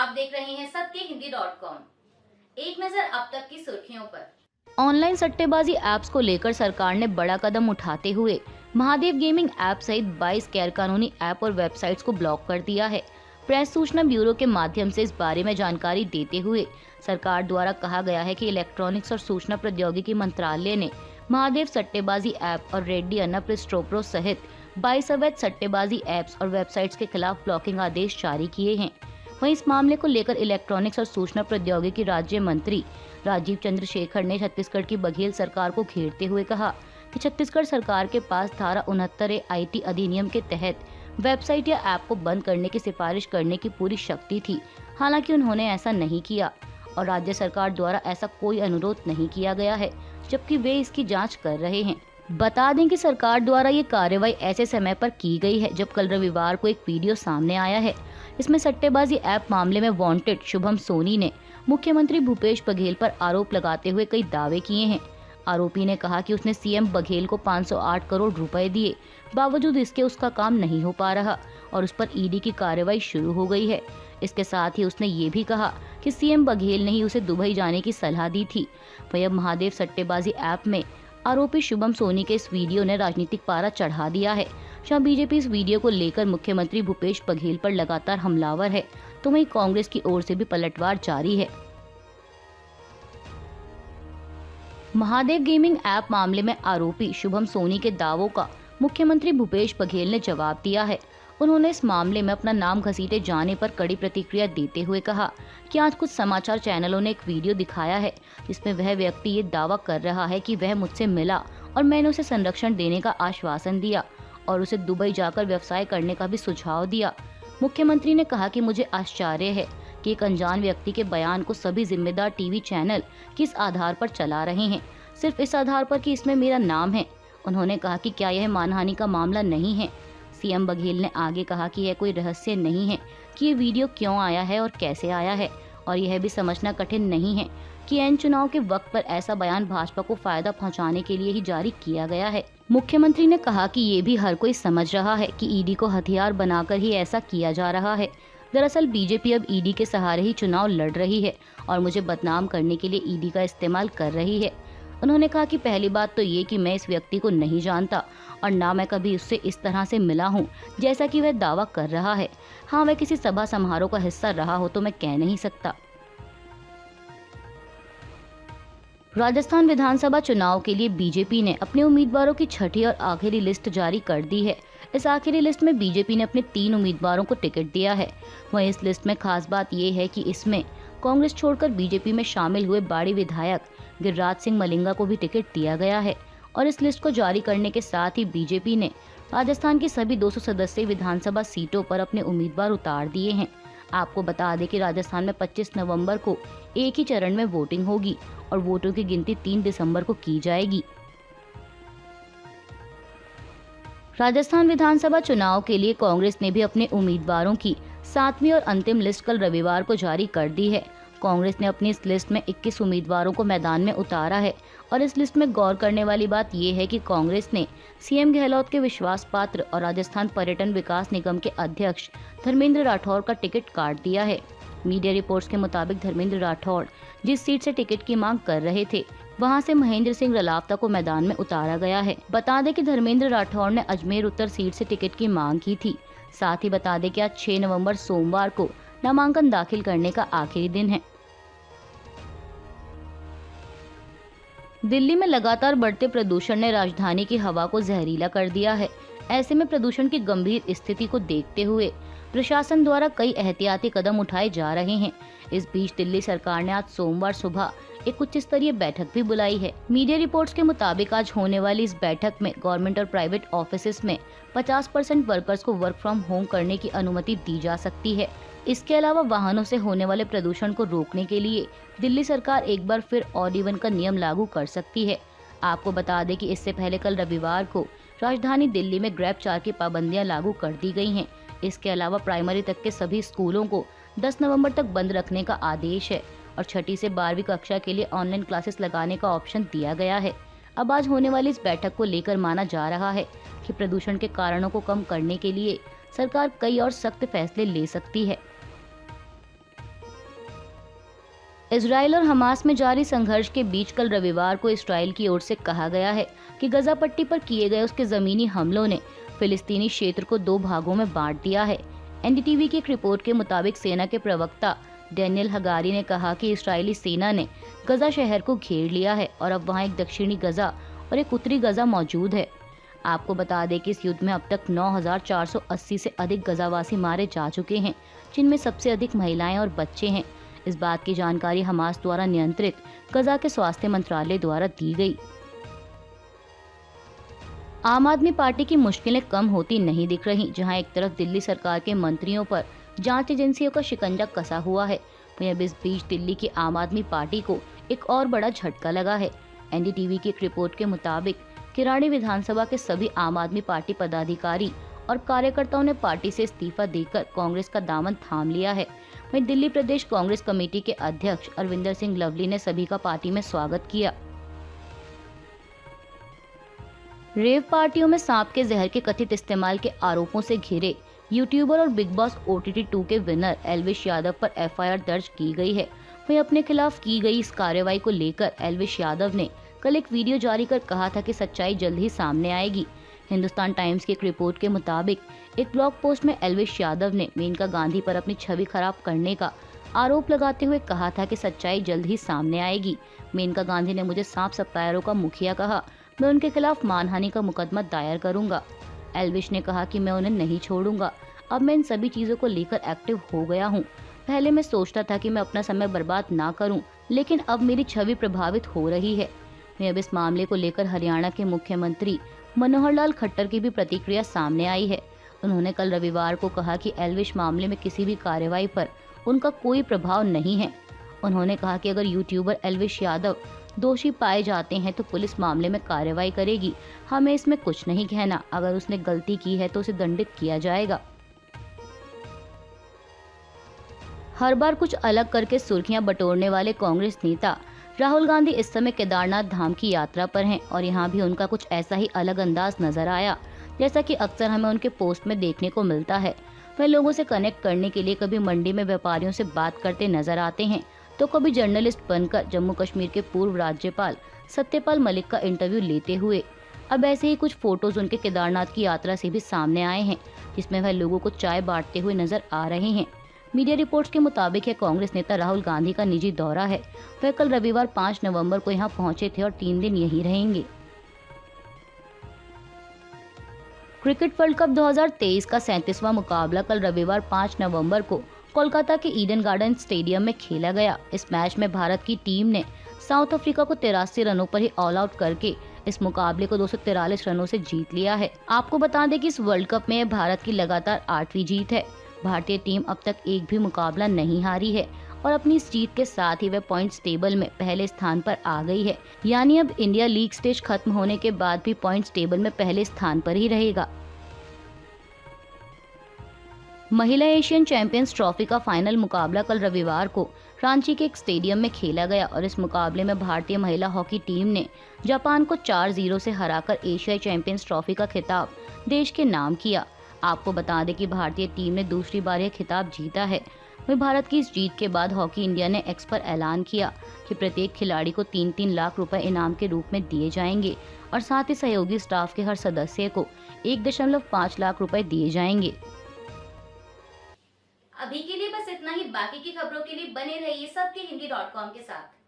आप देख रहे हैं सत्यहिंदी.com। एक नजर अब तक की सुर्खियों पर। ऑनलाइन सट्टेबाजी ऐप्स को लेकर सरकार ने बड़ा कदम उठाते हुए महादेव गेमिंग ऐप सहित 22 गैरकानूनी ऐप और वेबसाइट्स को ब्लॉक कर दिया है। प्रेस सूचना ब्यूरो के माध्यम से इस बारे में जानकारी देते हुए सरकार द्वारा कहा गया है कि इलेक्ट्रॉनिक्स और सूचना प्रौद्योगिकी मंत्रालय ने महादेव सट्टेबाजी ऐप और रेड्डी अन्नाप्रिस्टोप्रो सहित 22 अवैध सट्टेबाजी ऐप्स और वेबसाइट्स के खिलाफ ब्लॉकिंग आदेश जारी किए हैं। वहीं इस मामले को लेकर इलेक्ट्रॉनिक्स और सूचना प्रौद्योगिकी राज्य मंत्री राजीव चंद्रशेखर ने छत्तीसगढ़ की बघेल सरकार को घेरते हुए कहा कि छत्तीसगढ़ सरकार के पास धारा 69 IT अधिनियम के तहत वेबसाइट या ऐप को बंद करने की सिफारिश करने की पूरी शक्ति थी। हालांकि उन्होंने ऐसा नहीं किया और राज्य सरकार द्वारा ऐसा कोई अनुरोध नहीं किया गया है, जबकि वे इसकी जांच कर रहे हैं। बता दें कि सरकार द्वारा ये कार्रवाई ऐसे समय पर की गई है जब कल रविवार को एक वीडियो सामने आया है। इसमें सट्टेबाजी ऐप मामले में वांटेड शुभम सोनी ने मुख्यमंत्री भूपेश बघेल पर आरोप लगाते हुए कई दावे किए हैं। आरोपी ने कहा कि उसने सीएम बघेल को 508 करोड़ रुपए दिए, बावजूद इसके उसका काम नहीं हो पा रहा और उस पर ईडी की कार्रवाई शुरू हो गई है। इसके साथ ही उसने ये भी कहा कि सीएम बघेल ने ही उसे दुबई जाने की सलाह दी थी। वहीं अब महादेव सट्टेबाजी ऐप में आरोपी शुभम सोनी के इस वीडियो ने राजनीतिक पारा चढ़ा दिया है। जहां बीजेपी इस वीडियो को लेकर मुख्यमंत्री भूपेश बघेल पर लगातार हमलावर है, तो वहीं कांग्रेस की ओर से भी पलटवार जारी है। महादेव गेमिंग ऐप मामले में आरोपी शुभम सोनी के दावों का मुख्यमंत्री भूपेश बघेल ने जवाब दिया है। उन्होंने इस मामले में अपना नाम घसीटे जाने पर कड़ी प्रतिक्रिया देते हुए कहा कि आज कुछ समाचार चैनलों ने एक वीडियो दिखाया है जिसमें वह व्यक्ति ये दावा कर रहा है कि वह मुझसे मिला और मैंने उसे संरक्षण देने का आश्वासन दिया और उसे दुबई जाकर व्यवसाय करने का भी सुझाव दिया। मुख्यमंत्री ने कहा कि मुझे आश्चर्य है कि एक अनजान व्यक्ति के बयान को सभी जिम्मेदार टीवी चैनल किस आधार पर चला रहे हैं, सिर्फ इस आधार पर कि इसमें मेरा नाम है। उन्होंने कहा कि क्या यह मानहानि का मामला नहीं है। सीएम बघेल ने आगे कहा कि यह कोई रहस्य नहीं है कि ये वीडियो क्यों आया है और कैसे आया है, और यह भी समझना कठिन नहीं है कि एन चुनाव के वक्त पर ऐसा बयान भाजपा को फायदा पहुंचाने के लिए ही जारी किया गया है। मुख्यमंत्री ने कहा कि ये भी हर कोई समझ रहा है कि ईडी को हथियार बनाकर ही ऐसा किया जा रहा है। दरअसल बीजेपी अब ईडी के सहारे ही चुनाव लड़ रही है और मुझे बदनाम करने के लिए ईडी का इस्तेमाल कर रही है। उन्होंने कहा कि पहली बात तो ये कि मैं इस व्यक्ति को नहीं जानता और ना मैं कभी उससे इस तरह से मिला हूँ जैसा कि वह दावा कर रहा है। हाँ, वह किसी सभा समारोह का हिस्सा रहा हो तो मैं कह नहीं सकता। राजस्थान विधानसभा चुनाव के लिए बीजेपी ने अपने उम्मीदवारों की छठी और आखिरी लिस्ट जारी कर दी है। इस आखिरी लिस्ट में बीजेपी ने अपने 3 उम्मीदवारों को टिकट दिया है। वहीं इस लिस्ट में खास बात यह है कि इसमें कांग्रेस छोड़कर बीजेपी में शामिल हुए बाड़ी विधायक गिरिराज सिंह मलिंगा को भी टिकट दिया गया है। और इस लिस्ट को जारी करने के साथ ही बीजेपी ने राजस्थान की सभी 200 सदस्यीय विधानसभा सीटों पर अपने उम्मीदवार उतार दिए हैं। आपको बता दें कि राजस्थान में 25 नवंबर को एक ही चरण में वोटिंग होगी और वोटों की गिनती 3 दिसंबर को की जाएगी। राजस्थान विधानसभा चुनाव के लिए कांग्रेस ने भी अपने उम्मीदवारों की 7वीं और अंतिम लिस्ट कल रविवार को जारी कर दी है। कांग्रेस ने अपनी इस लिस्ट में 21 उम्मीदवारों को मैदान में उतारा है और इस लिस्ट में गौर करने वाली बात यह है कि कांग्रेस ने सीएम गहलोत के विश्वास पात्र और राजस्थान पर्यटन विकास निगम के अध्यक्ष धर्मेंद्र राठौड़ का टिकट काट दिया है। मीडिया रिपोर्ट्स के मुताबिक धर्मेंद्र राठौड़ जिस सीट से टिकट की मांग कर रहे थे वहां से महेंद्र सिंह रलावता को मैदान में उतारा गया है। बता दें कि धर्मेंद्र राठौड़ ने अजमेर उत्तर सीट से टिकट की मांग की थी। साथ ही बता दें कि आज 6 नवंबर सोमवार को नामांकन दाखिल करने का आखिरी दिन है। दिल्ली में लगातार बढ़ते प्रदूषण ने राजधानी की हवा को जहरीला कर दिया है। ऐसे में प्रदूषण की गंभीर स्थिति को देखते हुए प्रशासन द्वारा कई एहतियाती कदम उठाए जा रहे हैं। इस बीच दिल्ली सरकार ने आज सोमवार सुबह एक उच्च स्तरीय बैठक भी बुलाई है। मीडिया रिपोर्ट्स के मुताबिक आज होने वाली इस बैठक में गवर्नमेंट और प्राइवेट ऑफिसेज में 50% वर्कर्स को वर्क फ्रॉम होम करने की अनुमति दी जा सकती है। इसके अलावा वाहनों से होने वाले प्रदूषण को रोकने के लिए दिल्ली सरकार एक बार फिर ऑड इवन का नियम लागू कर सकती है। आपको बता दें कि इससे पहले कल रविवार को राजधानी दिल्ली में ग्रैब 4 की पाबंदियां लागू कर दी गई हैं। इसके अलावा प्राइमरी तक के सभी स्कूलों को 10 नवंबर तक बंद रखने का आदेश है और छठी से 12वीं कक्षा के लिए ऑनलाइन क्लासेस लगाने का ऑप्शन दिया गया है। अब आज होने वाली इस बैठक को लेकर माना जा रहा है कि प्रदूषण के कारणों को कम करने के लिए सरकार कई और सख्त फैसले ले सकती है। इजराइल और हमास में जारी संघर्ष के बीच कल रविवार को इजराइल की ओर से कहा गया है कि गजा पट्टी पर किए गए उसके जमीनी हमलों ने फिलिस्तीनी क्षेत्र को 2 भागों में बांट दिया है। एनडीटीवी की एक रिपोर्ट के मुताबिक सेना के प्रवक्ता डैनियल हगारी ने कहा कि इजरायली सेना ने गजा शहर को घेर लिया है और अब वहां एक दक्षिणी गजा और एक उत्तरी गजा मौजूद है। आपको बता दें कि इस युद्ध में अब तक 9,480 से अधिक गजावासी मारे जा चुके हैं, जिनमें सबसे अधिक महिलाएं और बच्चे हैं। इस बात की जानकारी हमास द्वारा नियंत्रित गजा के स्वास्थ्य मंत्रालय द्वारा दी गई। आम आदमी पार्टी की मुश्किलें कम होती नहीं दिख रही। जहां एक तरफ दिल्ली सरकार के मंत्रियों पर जांच एजेंसियों का शिकंजा कसा हुआ है, वहीं अब इस बीच दिल्ली की आम आदमी पार्टी को एक और बड़ा झटका लगा है। एनडीटीवी की एक रिपोर्ट के मुताबिक किराड़ी विधानसभा के सभी आम आदमी पार्टी पदाधिकारी और कार्यकर्ताओं ने पार्टी से इस्तीफा देकर कांग्रेस का दामन थाम लिया है। वहीं दिल्ली प्रदेश कांग्रेस कमेटी के अध्यक्ष अरविंदर सिंह लवली ने सभी का पार्टी में स्वागत किया। रेव पार्टियों में सांप के जहर के कथित इस्तेमाल के आरोपों से घिरे यूट्यूबर और बिग बॉस OTT 2 के विनर एल्विश यादव पर FIR दर्ज की गई है। वहीं अपने खिलाफ की गई इस कार्रवाई को लेकर एल्विश यादव ने कल एक वीडियो जारी कर कहा था कि सच्चाई जल्द ही सामने आएगी। हिंदुस्तान टाइम्स की एक रिपोर्ट के मुताबिक एक ब्लॉग पोस्ट में एल्विश यादव ने मेनका गांधी पर अपनी छवि खराब करने का आरोप लगाते हुए कहा था कि सच्चाई जल्द ही सामने आएगी। मेनका गांधी ने मुझे सांप सप्लायरों का मुखिया कहा, मैं उनके खिलाफ मानहानि का मुकदमा दायर करूंगा। एल्विश ने कहा कि मैं उन्हें नहीं छोड़ूंगा। अब मैं इन सभी चीजों को लेकर एक्टिव हो गया हूं। पहले मैं सोचता था कि मैं अपना समय बर्बाद ना करूं, लेकिन अब मेरी छवि प्रभावित हो रही है। मैं अब इस मामले को लेकर हरियाणा के मुख्यमंत्री मनोहर लाल खट्टर की भी प्रतिक्रिया सामने आई है। उन्होंने कल रविवार को कहा कि एल्विश मामले में किसी भी कार्रवाई पर उनका कोई प्रभाव नहीं है। उन्होंने कहा कि अगर यूट्यूबर एल्विश यादव दोषी पाए जाते हैं तो पुलिस मामले में कार्रवाई करेगी। हमें इसमें कुछ नहीं कहना। अगर उसने गलती की है तो उसे दंडित किया जाएगा। हर बार कुछ अलग करके सुर्खियां बटोरने वाले कांग्रेस नेता राहुल गांधी इस समय केदारनाथ धाम की यात्रा पर हैं और यहाँ भी उनका कुछ ऐसा ही अलग अंदाज नजर आया, जैसा कि अक्सर हमें उनके पोस्ट में देखने को मिलता है। वह लोगों से कनेक्ट करने के लिए कभी मंडी में व्यापारियों से बात करते नजर आते हैं, तो कभी जर्नलिस्ट बनकर जम्मू कश्मीर के पूर्व राज्यपाल सत्यपाल मलिक का इंटरव्यू लेते हुए। अब ऐसे ही कुछ फोटोज उनके केदारनाथ की यात्रा से भी सामने आए हैं, जिसमें वह लोगों को चाय बांटते हुए नजर आ रहे हैं। मीडिया रिपोर्ट्स के मुताबिक यह कांग्रेस नेता राहुल गांधी का निजी दौरा है। वह कल रविवार 5 नवंबर को यहां पहुंचे थे और 3 दिन यहीं रहेंगे। क्रिकेट वर्ल्ड कप 2023 का 37वां मुकाबला कल रविवार 5 नवंबर को कोलकाता के ईडन गार्डन स्टेडियम में खेला गया। इस मैच में भारत की टीम ने साउथ अफ्रीका को 83 रनों पर ही ऑल आउट करके इस मुकाबले को 243 रनों से जीत लिया है। आपको बता दें कि इस वर्ल्ड कप में भारत की लगातार 8वीं जीत है। भारतीय टीम अब तक एक भी मुकाबला नहीं हारी है और अपनी इस जीत के साथ ही वह पॉइंट्स टेबल में पहले स्थान पर आ गई है। यानी अब इंडिया लीग स्टेज खत्म होने के बाद भी पॉइंट्स टेबल में पहले स्थान पर ही रहेगा। महिला एशियन चैंपियंस ट्रॉफी का फाइनल मुकाबला कल रविवार को रांची के एक स्टेडियम में खेला गया और इस मुकाबले में भारतीय महिला हॉकी टीम ने जापान को 4-0 से हराकर एशियाई चैंपियंस ट्रॉफी का खिताब देश के नाम किया। आपको बता दें कि भारतीय टीम ने दूसरी बार यह खिताब जीता है। वहीं भारत की इस जीत के बाद हॉकी इंडिया ने एक्स पर ऐलान किया कि प्रत्येक खिलाड़ी को 3-3 लाख रुपए इनाम के रूप में दिए जाएंगे और साथ ही सहयोगी स्टाफ के हर सदस्य को 1.5 लाख रुपए दिए जाएंगे। अभी के लिए बस इतना ही। बाकी की खबरों के लिए बने रहिए सबके हिंदी.com के साथ।